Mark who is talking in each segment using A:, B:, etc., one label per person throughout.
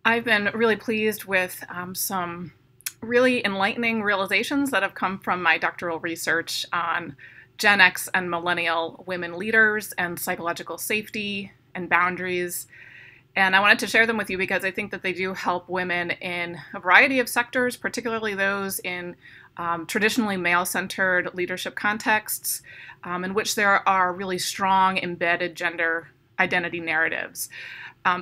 A: I've been really pleased with some really enlightening realizations that have come from my doctoral research on Gen X and Millennial women leaders and psychological safety and boundaries. And I wanted to share them with you because I think that they do help women in a variety of sectors, particularly those in traditionally male-centered leadership contexts, in which there are really strong embedded gender identity narratives.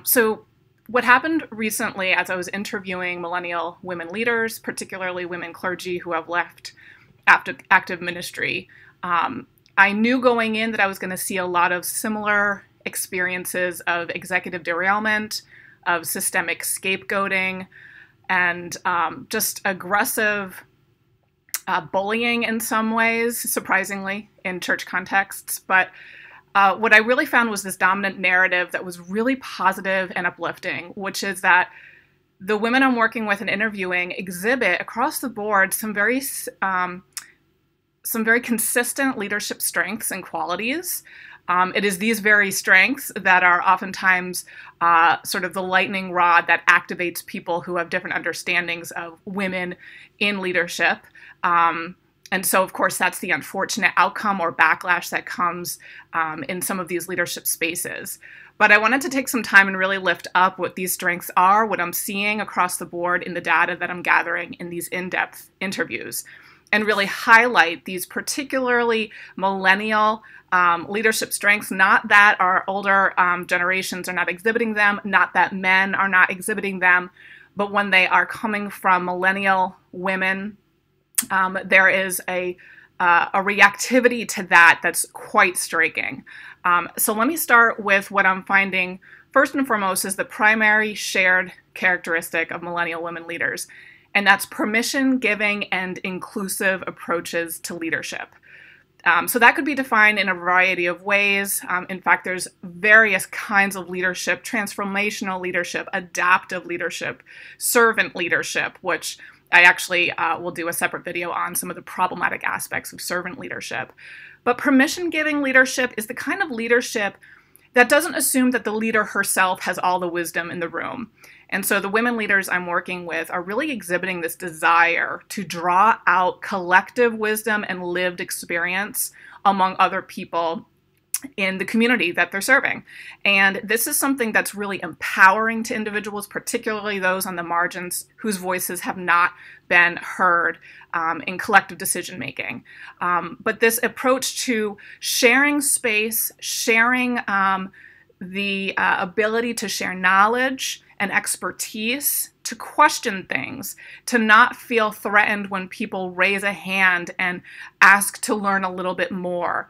A: So what happened recently as I was interviewing millennial women leaders, particularly women clergy who have left active ministry, I knew going in that I was going to see a lot of similar experiences of executive derailment, of systemic scapegoating, and just aggressive bullying in some ways, surprisingly, in church contexts. But what I really found was this dominant narrative that was really positive and uplifting, which is that the women I'm working with and interviewing exhibit across the board some very consistent leadership strengths and qualities. It is these very strengths that are oftentimes sort of the lightning rod that activates people who have different understandings of women in leadership. And so, of course, that's the unfortunate outcome or backlash that comes in some of these leadership spaces. But I wanted to take some time and really lift up what these strengths are, what I'm seeing across the board in the data that I'm gathering in these in-depth interviews, and really highlight these particularly millennial leadership strengths, not that our older generations are not exhibiting them, not that men are not exhibiting them, but when they are coming from millennial women, there is a reactivity to that that's quite striking. So let me start with what I'm finding first and foremost is the primary shared characteristic of millennial women leaders, and that's permission-giving and inclusive approaches to leadership. So that could be defined in a variety of ways. In fact, there's various kinds of leadership: transformational leadership, adaptive leadership, servant leadership, which I actually will do a separate video on some of the problematic aspects of servant leadership. But permission-giving leadership is the kind of leadership that doesn't assume that the leader herself has all the wisdom in the room. And so the women leaders I'm working with are really exhibiting this desire to draw out collective wisdom and lived experience among other people in the community that they're serving. And this is something that's really empowering to individuals, particularly those on the margins whose voices have not been heard in collective decision making. But this approach to sharing space, sharing the ability to share knowledge and expertise, to question things, to not feel threatened when people raise a hand and ask to learn a little bit more,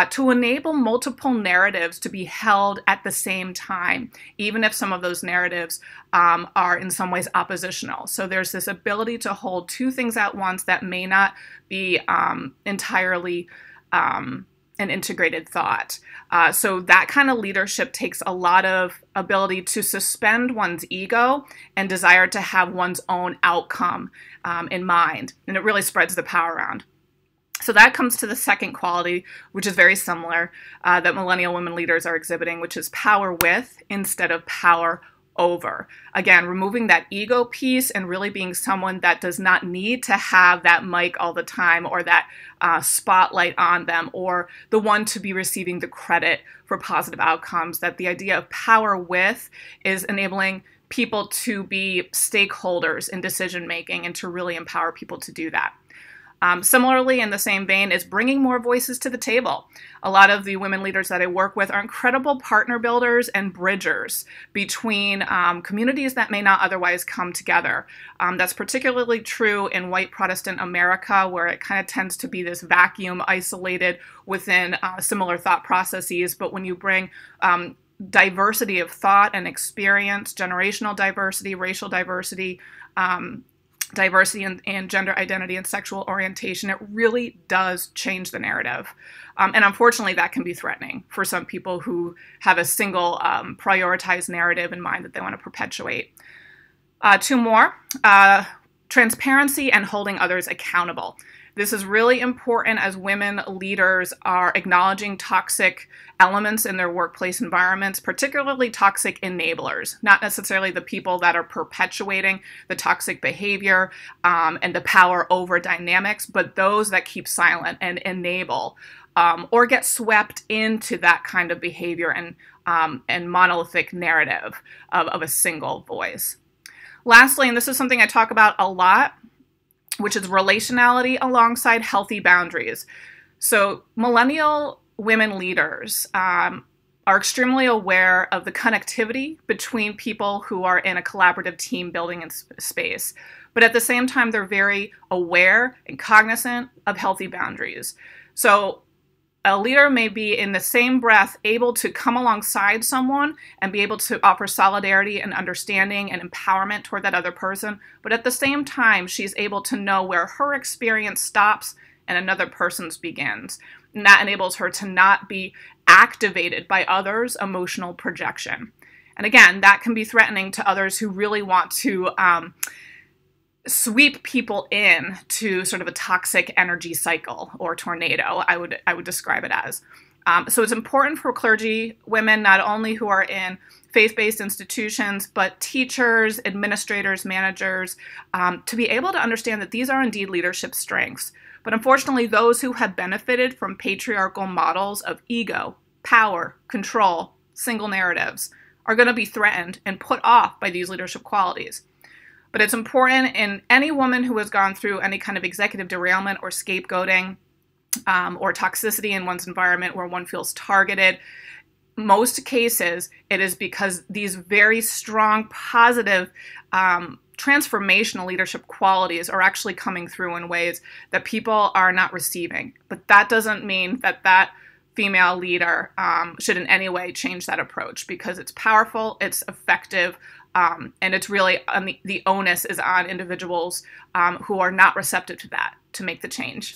A: to enable multiple narratives to be held at the same time, even if some of those narratives are in some ways oppositional. So there's this ability to hold two things at once that may not be entirely an integrated thought. So that kind of leadership takes a lot of ability to suspend one's ego and desire to have one's own outcome in mind. And it really spreads the power around. So that comes to the second quality, which is very similar, that millennial women leaders are exhibiting, which is power with instead of power over. Again, removing that ego piece and really being someone that does not need to have that mic all the time or that spotlight on them or the one to be receiving the credit for positive outcomes. That the idea of power with is enabling people to be stakeholders in decision making and to really empower people to do that. Similarly, in the same vein, is bringing more voices to the table. A lot of the women leaders that I work with are incredible partner builders and bridgers between communities that may not otherwise come together. That's particularly true in white Protestant America, where it kind of tends to be this vacuum isolated within similar thought processes. But when you bring diversity of thought and experience, generational diversity, racial diversity, diversity in gender identity and sexual orientation, it really does change the narrative. And unfortunately, that can be threatening for some people who have a single prioritized narrative in mind that they want to perpetuate. Two more, transparency and holding others accountable. This is really important as women leaders are acknowledging toxic elements in their workplace environments, particularly toxic enablers, not necessarily the people that are perpetuating the toxic behavior and the power over dynamics, but those that keep silent and enable or get swept into that kind of behavior and monolithic narrative of a single voice. Lastly, and this is something I talk about a lot, which is relationality alongside healthy boundaries. So millennial women leaders are extremely aware of the connectivity between people who are in a collaborative team building space. But at the same time, they're very aware and cognizant of healthy boundaries. So a leader may be in the same breath able to come alongside someone and be able to offer solidarity and understanding and empowerment toward that other person, but at the same time, she's able to know where her experience stops and another person's begins. And that enables her to not be activated by others' emotional projection. And again, that can be threatening to others who really want to sweep people in to sort of a toxic energy cycle or tornado, I would describe it as. So it's important for clergy women, not only who are in faith-based institutions, but teachers, administrators, managers, to be able to understand that these are indeed leadership strengths. But unfortunately, those who have benefited from patriarchal models of ego, power, control, single narratives are going to be threatened and put off by these leadership qualities. But it's important in any woman who has gone through any kind of executive derailment or scapegoating or toxicity in one's environment where one feels targeted. Most cases, it is because these very strong, positive, transformational leadership qualities are actually coming through in ways that people are not receiving. But that doesn't mean that that female leader should in any way change that approach, because it's powerful, it's effective, and it's really the onus is on individuals who are not receptive to that to make the change.